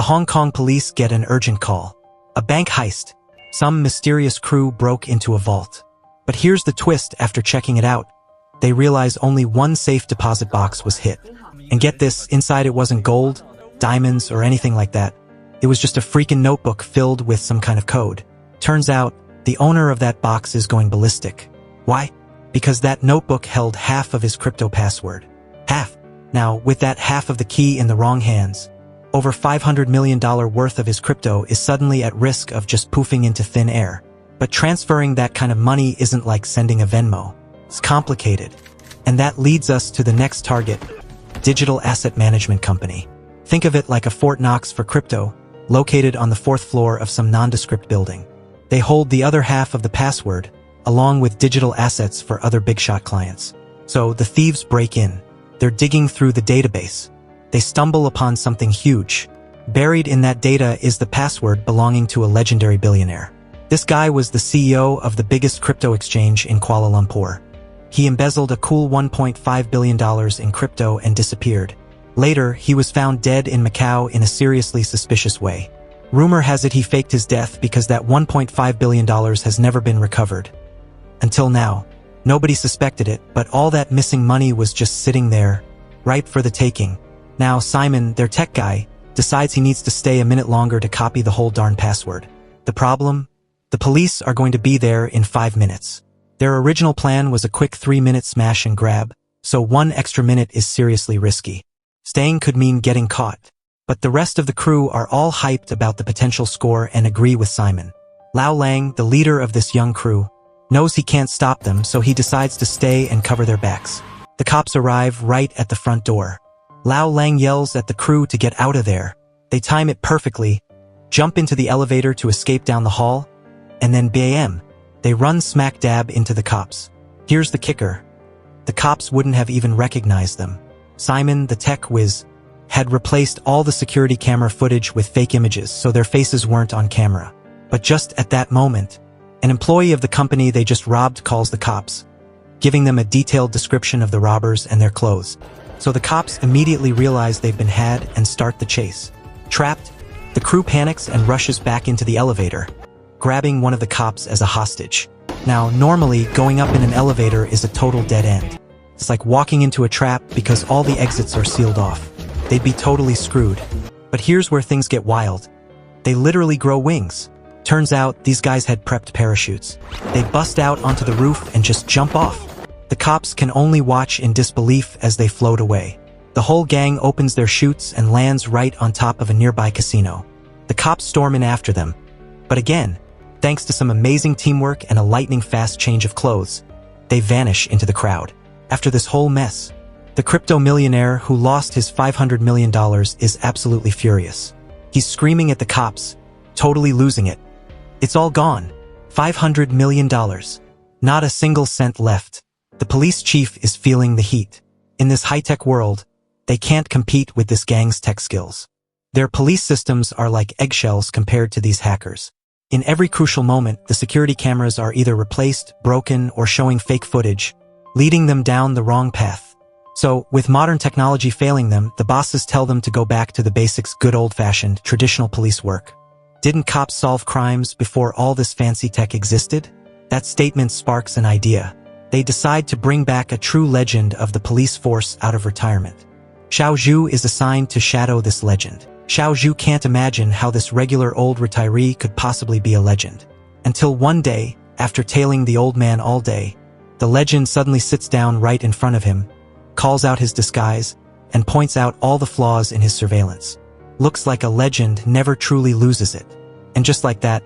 Hong Kong police get an urgent call. A bank heist. Some mysterious crew broke into a vault. But here's the twist: after checking it out, they realize only one safe deposit box was hit. And get this, inside it wasn't gold, diamonds, or anything like that. It was just a freaking notebook filled with some kind of code. Turns out, the owner of that box is going ballistic. Why? Because that notebook held half of his crypto password. Half. Now, with that half of the key in the wrong hands, over $500 million worth of his crypto is suddenly at risk of just poofing into thin air. But transferring that kind of money isn't like sending a Venmo. It's complicated. And that leads us to the next target: digital asset management company. Think of it like a Fort Knox for crypto, located on the 4th floor of some nondescript building. They hold the other half of the password, along with digital assets for other big-shot clients. So the thieves break in. They're digging through the database. They stumble upon something huge. Buried in that data is the password belonging to a legendary billionaire. This guy was the CEO of the biggest crypto exchange in Kuala Lumpur. He embezzled a cool $1.5 billion in crypto and disappeared. Later, he was found dead in Macau in a seriously suspicious way. Rumor has it he faked his death because that $1.5 billion has never been recovered. Until now, nobody suspected it, but all that missing money was just sitting there, ripe for the taking. Now Simon, their tech guy, decides he needs to stay a minute longer to copy the whole darn password. The problem? The police are going to be there in 5 minutes. Their original plan was a quick 3-minute smash and grab, so 1 extra minute is seriously risky. Staying could mean getting caught. But the rest of the crew are all hyped about the potential score and agree with Simon. Lao Lang, the leader of this young crew, knows he can't stop them, so he decides to stay and cover their backs. The cops arrive right at the front door. Lao Lang yells at the crew to get out of there. They time it perfectly, jump into the elevator to escape down the hall, and then bam, they run smack dab into the cops. Here's the kicker. The cops wouldn't have even recognized them. Simon, the tech whiz, had replaced all the security camera footage with fake images so their faces weren't on camera. But just at that moment, an employee of the company they just robbed calls the cops, giving them a detailed description of the robbers and their clothes. So the cops immediately realize they've been had and start the chase. Trapped, the crew panics and rushes back into the elevator, grabbing one of the cops as a hostage. Now, normally, going up in an elevator is a total dead end. It's like walking into a trap because all the exits are sealed off. They'd be totally screwed. But here's where things get wild. They literally grow wings. Turns out, these guys had prepped parachutes. They bust out onto the roof and just jump off. The cops can only watch in disbelief as they float away. The whole gang opens their chutes and lands right on top of a nearby casino. The cops storm in after them. But again, thanks to some amazing teamwork and a lightning-fast change of clothes, they vanish into the crowd. After this whole mess, the crypto millionaire who lost his $500 million is absolutely furious. He's screaming at the cops, totally losing it. It's all gone. $500 million. Not a single cent left. The police chief is feeling the heat. In this high-tech world, they can't compete with this gang's tech skills. Their police systems are like eggshells compared to these hackers. In every crucial moment, the security cameras are either replaced, broken, or showing fake footage, leading them down the wrong path. So, with modern technology failing them, the bosses tell them to go back to the basics, good old-fashioned, traditional police work. Didn't cops solve crimes before all this fancy tech existed? That statement sparks an idea. They decide to bring back a true legend of the police force out of retirement. Xiao Zhu is assigned to shadow this legend. Xiao Zhu can't imagine how this regular old retiree could possibly be a legend. Until one day, after tailing the old man all day, the legend suddenly sits down right in front of him, calls out his disguise, and points out all the flaws in his surveillance. Looks like a legend never truly loses it. And just like that,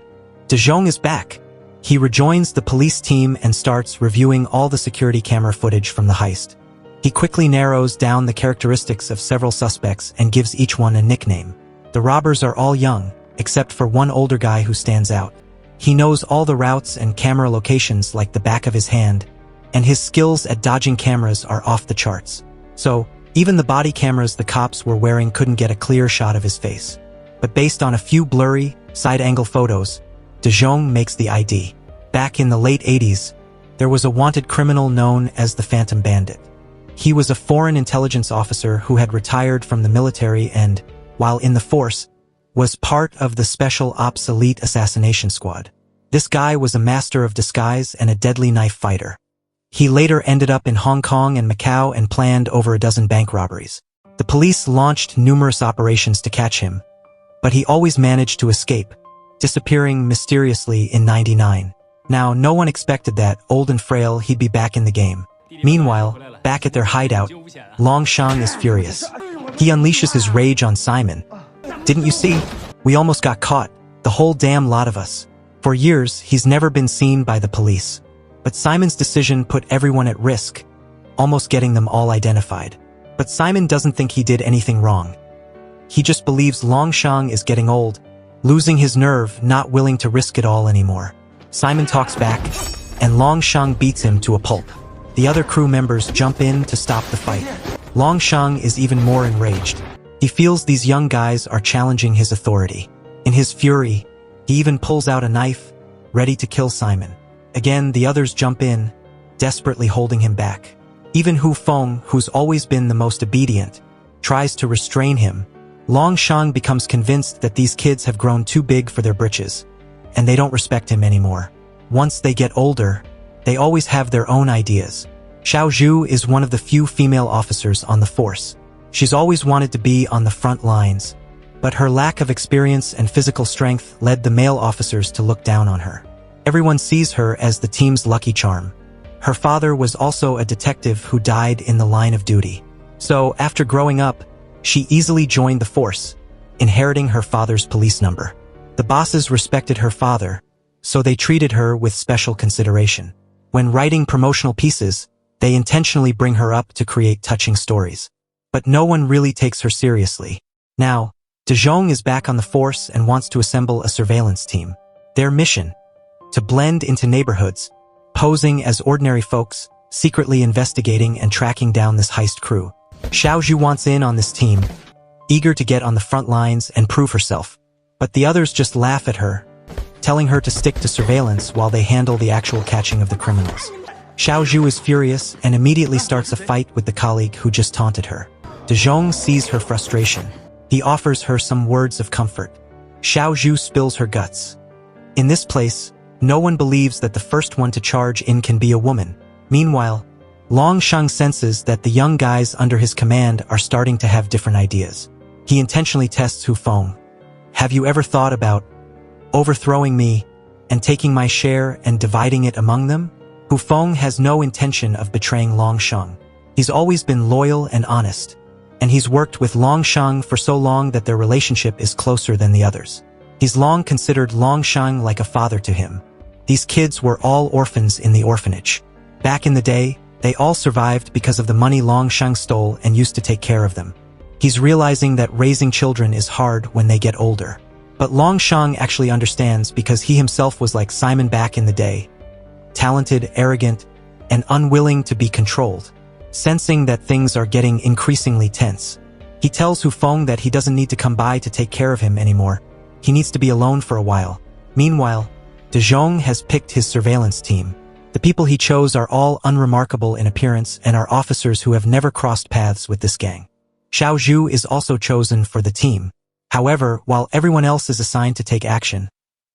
De Jong is back. He rejoins the police team and starts reviewing all the security camera footage from the heist. He quickly narrows down the characteristics of several suspects and gives each one a nickname. The robbers are all young, except for one older guy who stands out. He knows all the routes and camera locations like the back of his hand, and his skills at dodging cameras are off the charts. So, even the body cameras the cops were wearing couldn't get a clear shot of his face. But based on a few blurry, side-angle photos, De Jong makes the ID. Back in the late 80s, there was a wanted criminal known as the Phantom Bandit. He was a foreign intelligence officer who had retired from the military and, while in the force, was part of the Special Ops Elite Assassination Squad. This guy was a master of disguise and a deadly knife fighter. He later ended up in Hong Kong and Macau and planned over a dozen bank robberies. The police launched numerous operations to catch him, but he always managed to escape, disappearing mysteriously in '99. Now, no one expected that, old and frail, he'd be back in the game. Meanwhile, back at their hideout, Long Shang is furious. He unleashes his rage on Simon. "Didn't you see? We almost got caught, the whole damn lot of us." For years, he's never been seen by the police. But Simon's decision put everyone at risk, almost getting them all identified. But Simon doesn't think he did anything wrong. He just believes Long Shang is getting old, losing his nerve, not willing to risk it all anymore. Simon talks back, and Long Shang beats him to a pulp. The other crew members jump in to stop the fight. Long Shang is even more enraged. He feels these young guys are challenging his authority. In his fury, he even pulls out a knife, ready to kill Simon. Again, the others jump in, desperately holding him back. Even Hu Feng, who's always been the most obedient, tries to restrain him. Long Shang becomes convinced that these kids have grown too big for their britches, and they don't respect him anymore. Once they get older, they always have their own ideas. Xiao Zhu is one of the few female officers on the force. She's always wanted to be on the front lines, but her lack of experience and physical strength led the male officers to look down on her. Everyone sees her as the team's lucky charm. Her father was also a detective who died in the line of duty. So, after growing up, she easily joined the force, inheriting her father's police number. The bosses respected her father, so they treated her with special consideration. When writing promotional pieces, they intentionally bring her up to create touching stories. But no one really takes her seriously. Now, De Jong is back on the force and wants to assemble a surveillance team. Their mission: to blend into neighborhoods, posing as ordinary folks, secretly investigating and tracking down this heist crew. Xiao Zhu wants in on this team, eager to get on the front lines and prove herself. But the others just laugh at her, telling her to stick to surveillance while they handle the actual catching of the criminals. Xiao Zhu is furious and immediately starts a fight with the colleague who just taunted her. De Jong sees her frustration. He offers her some words of comfort. Xiao Zhu spills her guts. In this place, no one believes that the first one to charge in can be a woman. Meanwhile, Long Shang senses that the young guys under his command are starting to have different ideas. He intentionally tests Hu Feng. "Have you ever thought about overthrowing me and taking my share and dividing it among them?" Hu Feng has no intention of betraying Long Shang. He's always been loyal and honest, and he's worked with Long Shang for so long that their relationship is closer than the others. He's long considered Long Shang like a father to him. These kids were all orphans in the orphanage. Back in the day, they all survived because of the money Long Shang stole and used to take care of them. He's realizing that raising children is hard when they get older. But Long Shang actually understands because he himself was like Simon back in the day. Talented, arrogant, and unwilling to be controlled. Sensing that things are getting increasingly tense, he tells Hu Feng that he doesn't need to come by to take care of him anymore. He needs to be alone for a while. Meanwhile, De Jong has picked his surveillance team. The people he chose are all unremarkable in appearance and are officers who have never crossed paths with this gang. Xiao Zhu is also chosen for the team. However, while everyone else is assigned to take action,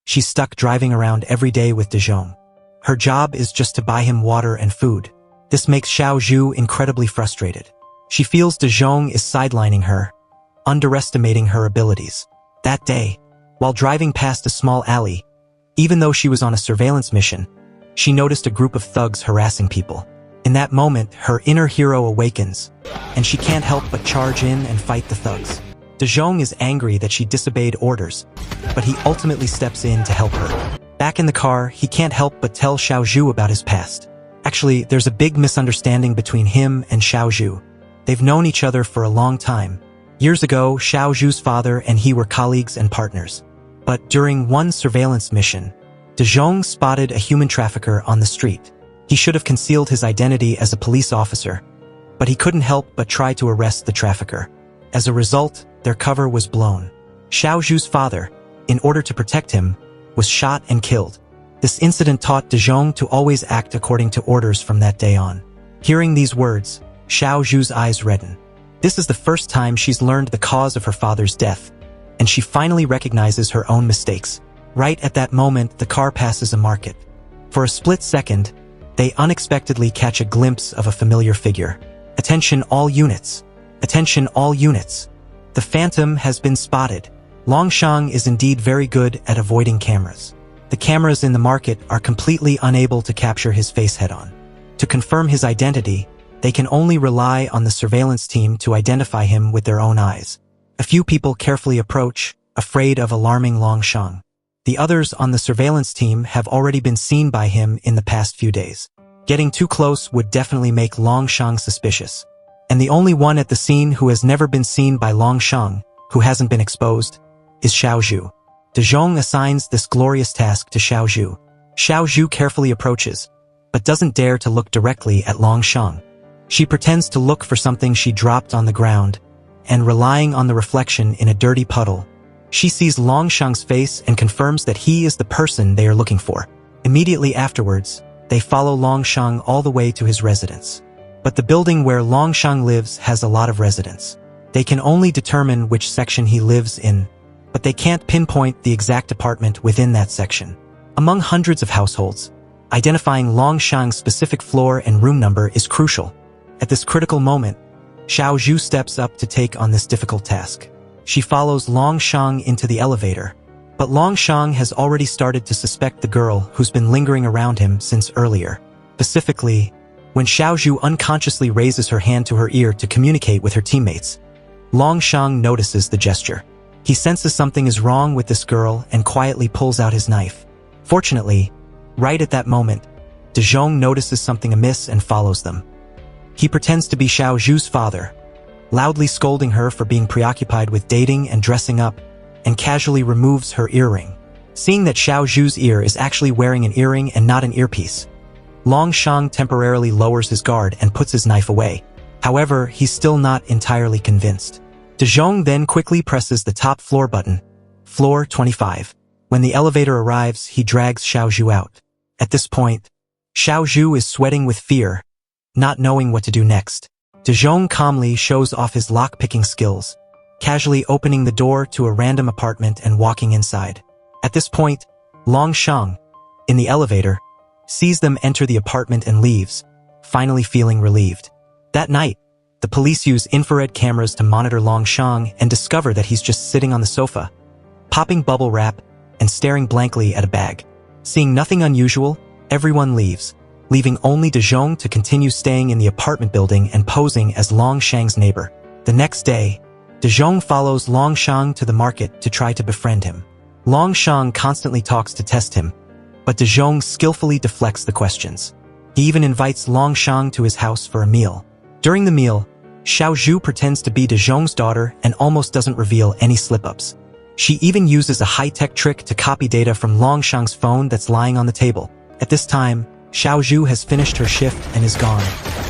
she's stuck driving around every day with De Jong. Her job is just to buy him water and food. This makes Xiao Zhu incredibly frustrated. She feels De Jong is sidelining her, underestimating her abilities. That day, while driving past a small alley, even though she was on a surveillance mission, she noticed a group of thugs harassing people. In that moment, her inner hero awakens, and she can't help but charge in and fight the thugs. De Jong is angry that she disobeyed orders, but he ultimately steps in to help her. Back in the car, he can't help but tell Xiao Zhu about his past. Actually, there's a big misunderstanding between him and Xiao Zhu. They've known each other for a long time. Years ago, Xiao Zhu's father and he were colleagues and partners. But during one surveillance mission, De Jong spotted a human trafficker on the street. He should have concealed his identity as a police officer, but he couldn't help but try to arrest the trafficker. As a result, their cover was blown. Xiao Zhu's father, in order to protect him, was shot and killed. This incident taught De Jong to always act according to orders from that day on. Hearing these words, Xiao Zhu's eyes redden. This is the first time she's learned the cause of her father's death, and she finally recognizes her own mistakes. Right at that moment, the car passes a market. For a split second, they unexpectedly catch a glimpse of a familiar figure. Attention all units! Attention all units! The phantom has been spotted. Longshang is indeed very good at avoiding cameras. The cameras in the market are completely unable to capture his face head-on. To confirm his identity, they can only rely on the surveillance team to identify him with their own eyes. A few people carefully approach, afraid of alarming Longshang. The others on the surveillance team have already been seen by him in the past few days. Getting too close would definitely make Longshang suspicious. And the only one at the scene who has never been seen by Longshang, who hasn't been exposed, is Xiaozhu. De Jong assigns this glorious task to Xiaozhu. Xiaozhu carefully approaches, but doesn't dare to look directly at Longshang. She pretends to look for something she dropped on the ground, and relying on the reflection in a dirty puddle, she sees Longshang's face and confirms that he is the person they are looking for. Immediately afterwards, they follow Longshang all the way to his residence. But the building where Longshang lives has a lot of residents. They can only determine which section he lives in, but they can't pinpoint the exact apartment within that section. Among hundreds of households, identifying Longshang's specific floor and room number is crucial. At this critical moment, Xiaozhu steps up to take on this difficult task. She follows Longshang into the elevator, but Longshang has already started to suspect the girl who's been lingering around him since earlier. Specifically, when Xiaozhu unconsciously raises her hand to her ear to communicate with her teammates. Longshang notices the gesture. He senses something is wrong with this girl and quietly pulls out his knife. Fortunately, right at that moment, De Jong notices something amiss and follows them. He pretends to be Xiaozhu's father, loudly scolding her for being preoccupied with dating and dressing up, and casually removes her earring. Seeing that Xiaozhu's ear is actually wearing an earring and not an earpiece, Longshang temporarily lowers his guard and puts his knife away. However, he's still not entirely convinced. De Jong then quickly presses the top floor button, floor 25. When the elevator arrives, he drags Xiaozhu out. At this point, Xiaozhu is sweating with fear, not knowing what to do next. De Jong calmly shows off his lock-picking skills, casually opening the door to a random apartment and walking inside. At this point, Longshang, in the elevator, sees them enter the apartment and leaves, finally feeling relieved. That night, the police use infrared cameras to monitor Longshang and discover that he's just sitting on the sofa, popping bubble wrap and staring blankly at a bag. Seeing nothing unusual, everyone leaves, leaving only De Jong to continue staying in the apartment building and posing as Longshang's neighbor. The next day, De Jong follows Longshang to the market to try to befriend him. Longshang constantly talks to test him, but De Jong skillfully deflects the questions. He even invites Longshang to his house for a meal. During the meal, Xiaozhu pretends to be De Jong's daughter and almost doesn't reveal any slip-ups. She even uses a high-tech trick to copy data from Longshang's phone that's lying on the table. At this time, Xiaozhu has finished her shift and is gone,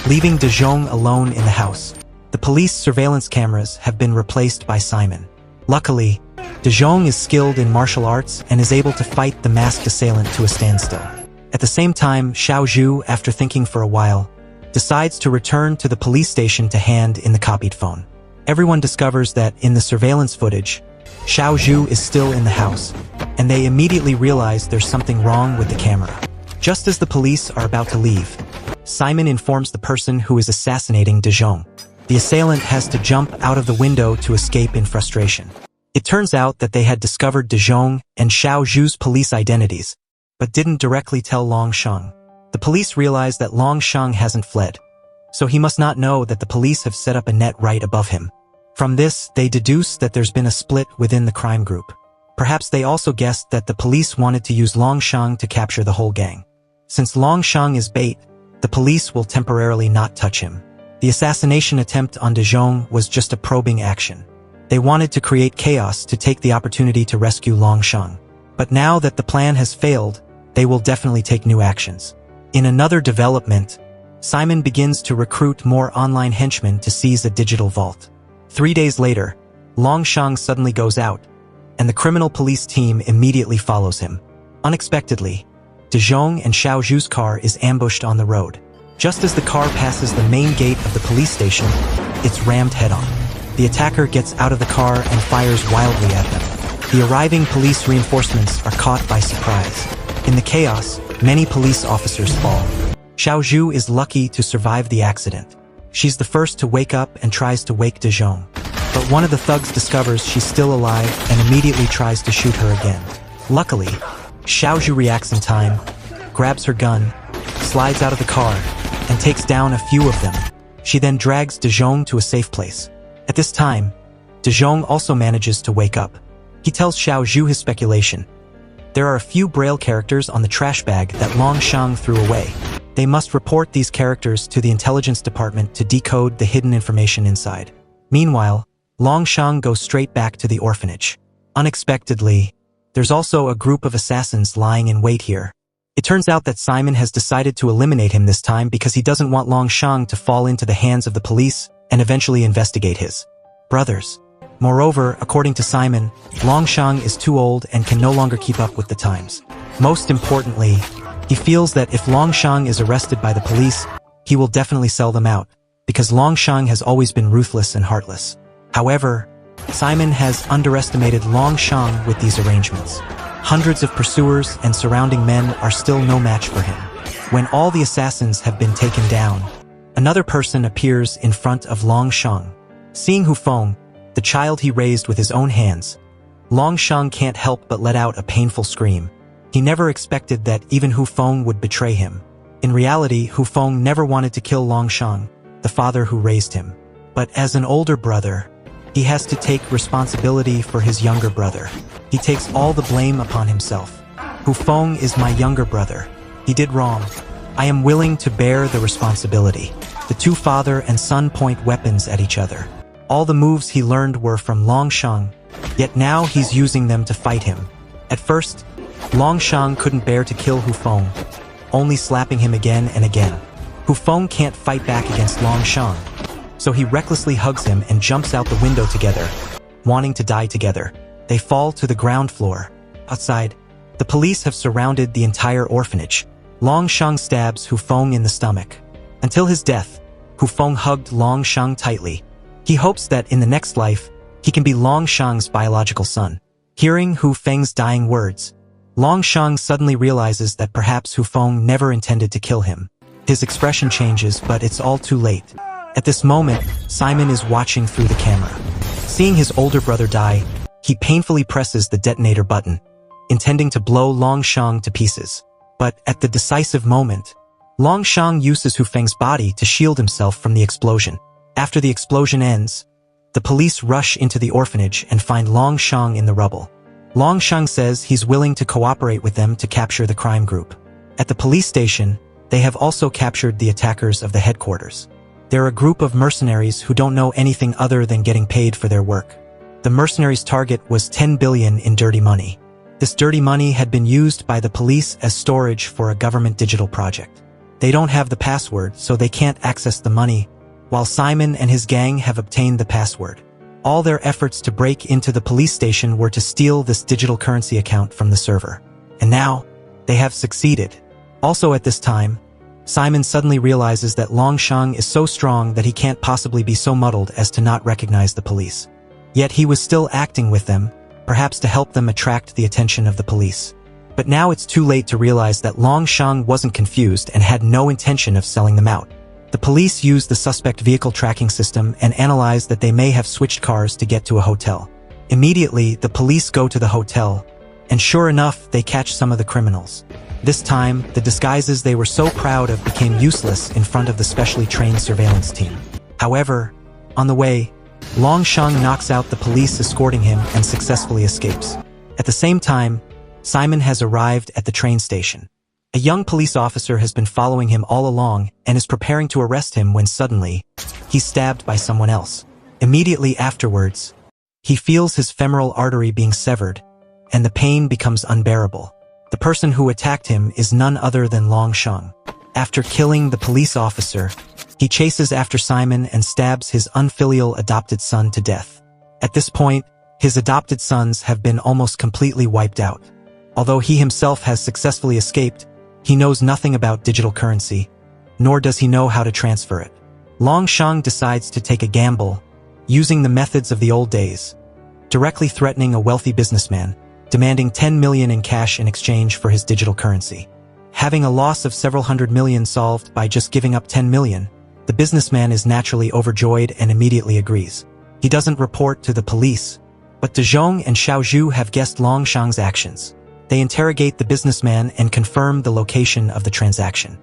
leaving De Jong alone in the house. The police surveillance cameras have been replaced by Simon. Luckily, De Jong is skilled in martial arts and is able to fight the masked assailant to a standstill. At the same time, Xiaozhu, after thinking for a while, decides to return to the police station to hand in the copied phone. Everyone discovers that in the surveillance footage, Xiaozhu is still in the house, and they immediately realize there's something wrong with the camera. Just as the police are about to leave, Simon informs the person who is assassinating De Jong. The assailant has to jump out of the window to escape in frustration. It turns out that they had discovered De Jong and Xiaozhu's police identities, but didn't directly tell Longshang. The police realize that Longshang hasn't fled, so he must not know that the police have set up a net right above him. From this, they deduce that there's been a split within the crime group. Perhaps they also guessed that the police wanted to use Longshang to capture the whole gang. Since Longshang is bait, the police will temporarily not touch him. The assassination attempt on De Jong was just a probing action. They wanted to create chaos to take the opportunity to rescue Longshang. But now that the plan has failed, they will definitely take new actions. In another development, Simon begins to recruit more online henchmen to seize a digital vault. 3 days later, Longshang suddenly goes out, and the criminal police team immediately follows him. Unexpectedly, De Jong and Xiaozhu's car is ambushed on the road. Just as the car passes the main gate of the police station, it's rammed head-on. The attacker gets out of the car and fires wildly at them. The arriving police reinforcements are caught by surprise. In the chaos, many police officers fall. Xiaozhu is lucky to survive the accident. She's the first to wake up and tries to wake De Jong. But one of the thugs discovers she's still alive and immediately tries to shoot her again. Luckily, Xiaozhu reacts in time, grabs her gun, slides out of the car, and takes down a few of them. She then drags De Jong to a safe place. At this time, De Jong also manages to wake up. He tells Xiaozhu his speculation. There are a few braille characters on the trash bag that Longshang threw away. They must report these characters to the intelligence department to decode the hidden information inside. Meanwhile, Longshang goes straight back to the orphanage. Unexpectedly, there's also a group of assassins lying in wait here. It turns out that Simon has decided to eliminate him this time because he doesn't want Longshang to fall into the hands of the police and eventually investigate his brothers. Moreover, according to Simon, Longshang is too old and can no longer keep up with the times. Most importantly, he feels that if Longshang is arrested by the police, he will definitely sell them out, because Longshang has always been ruthless and heartless. However, Simon has underestimated Longshang with these arrangements. Hundreds of pursuers and surrounding men are still no match for him. When all the assassins have been taken down, another person appears in front of Longshang. Seeing Hu Feng, the child he raised with his own hands, Longshang can't help but let out a painful scream. He never expected that even Hu Feng would betray him. In reality, Hu Feng never wanted to kill Longshang, the father who raised him. But as an older brother, he has to take responsibility for his younger brother. He takes all the blame upon himself. Hu Feng is my younger brother. He did wrong. I am willing to bear the responsibility. The two father and son point weapons at each other. All the moves he learned were from Longshang, yet now he's using them to fight him. At first, Longshang couldn't bear to kill Hu Feng, only slapping him again and again. Hu Feng can't fight back against Longshang, so he recklessly hugs him and jumps out the window together, wanting to die together. They fall to the ground floor. Outside, the police have surrounded the entire orphanage. Longshang stabs Hu Feng in the stomach. Until his death, Hu Feng hugged Longshang tightly. He hopes that in the next life, he can be Longshang's biological son. Hearing Hu Feng's dying words, Longshang suddenly realizes that perhaps Hu Feng never intended to kill him. His expression changes, but it's all too late. At this moment, Simon is watching through the camera. Seeing his older brother die, he painfully presses the detonator button, intending to blow Longshang to pieces. But at the decisive moment, Longshang uses Hu Feng's body to shield himself from the explosion. After the explosion ends, the police rush into the orphanage and find Longshang in the rubble. Longshang says he's willing to cooperate with them to capture the crime group. At the police station, they have also captured the attackers of the headquarters. They're a group of mercenaries who don't know anything other than getting paid for their work. The mercenaries' target was 10 billion in dirty money. This dirty money had been used by the police as storage for a government digital project. They don't have the password, so they can't access the money, while Simon and his gang have obtained the password. All their efforts to break into the police station were to steal this digital currency account from the server. And now, they have succeeded. Also at this time, Simon suddenly realizes that Longshang is so strong that he can't possibly be so muddled as to not recognize the police. Yet he was still acting with them, perhaps to help them attract the attention of the police. But now it's too late to realize that Longshang wasn't confused and had no intention of selling them out. The police used the suspect vehicle tracking system and analyzed that they may have switched cars to get to a hotel. Immediately, the police go to the hotel, and sure enough, they catch some of the criminals. This time, the disguises they were so proud of became useless in front of the specially trained surveillance team. However, on the way, Longshang knocks out the police escorting him and successfully escapes. At the same time, Simon has arrived at the train station. A young police officer has been following him all along and is preparing to arrest him when suddenly, he's stabbed by someone else. Immediately afterwards, he feels his femoral artery being severed, and the pain becomes unbearable. The person who attacked him is none other than Longshang. After killing the police officer, he chases after Simon and stabs his unfilial adopted son to death. At this point, his adopted sons have been almost completely wiped out. Although he himself has successfully escaped, he knows nothing about digital currency, nor does he know how to transfer it. Longshang decides to take a gamble, using the methods of the old days, directly threatening a wealthy businessman, demanding 10 million in cash in exchange for his digital currency. Having a loss of several hundred million solved by just giving up 10 million, the businessman is naturally overjoyed and immediately agrees. He doesn't report to the police, but De Jong and Xiaozhu have guessed Long Shang's actions. They interrogate the businessman and confirm the location of the transaction.